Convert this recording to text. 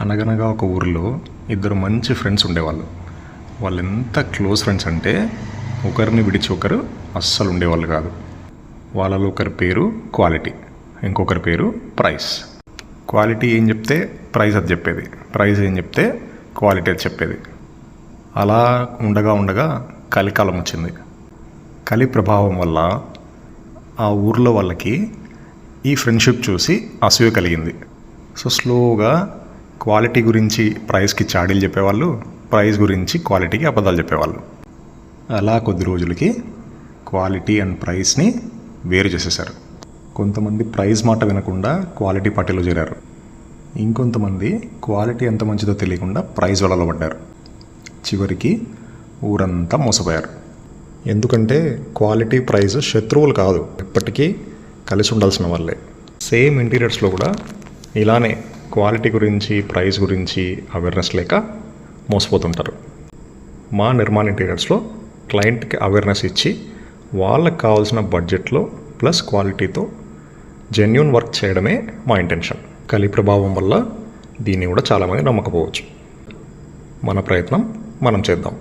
అనగనగా ఒక ఊరిలో ఇద్దరు మంచి ఫ్రెండ్స్ ఉండేవాళ్ళు. వాళ్ళు ఎంత క్లోజ్ ఫ్రెండ్స్ అంటే ఒకరిని విడిచి ఒకరు అస్సలు ఉండేవాళ్ళు కాదు. వాళ్ళలో ఒకరి పేరు క్వాలిటీ, ఇంకొకరి పేరు ప్రైస్. క్వాలిటీ ఏం చెప్తే ప్రైస్ అది చెప్పేది, ప్రైస్ ఏం చెప్తే క్వాలిటీ అది చెప్పేది. అలా ఉండగా కలికాలం వచ్చింది. కలి ప్రభావం వల్ల ఆ ఊర్లో వాళ్ళకి ఈ ఫ్రెండ్షిప్ చూసి అసూయ కలిగింది. సో స్లోగా క్వాలిటీ గురించి ప్రైస్కి చాడీలు చెప్పేవాళ్ళు, ప్రైస్ గురించి క్వాలిటీకి అబద్ధాలు చెప్పేవాళ్ళు. అలా కొద్ది రోజులకి క్వాలిటీ అండ్ ప్రైస్ని వేరు చేసేసారు. కొంతమంది ప్రైస్ మాట వినకుండా క్వాలిటీ పార్టీలో చేరారు. ఇంకొంతమంది క్వాలిటీ ఎంత మంచిదో తెలియకుండా ప్రైస్ వలలో పడ్డారు. చివరికి ఊరంతా మోసపోయారు. ఎందుకంటే క్వాలిటీ ప్రైస్ శత్రువులు కాదు, ఎప్పటికీ కలిసి ఉండాల్సిన వాళ్ళే. సేమ్ ఇంటీరియర్స్లో కూడా ఇలానే క్వాలిటీ గురించి ప్రైస్ గురించి అవేర్నెస్ లేక మోసపోతుంటారు. మా నిర్మాణ ఇంటీరియర్స్లో క్లయింట్కి అవేర్నెస్ ఇచ్చి వాళ్ళకి కావాల్సిన బడ్జెట్లో ప్లస్ క్వాలిటీతో జెన్యూన్ వర్క్ చేయడమే మా ఇంటెన్షన్. కలి ప్రభావం వల్ల దీన్ని కూడా చాలామంది నమ్మకపోవచ్చు. మన ప్రయత్నం మనం చేద్దాం.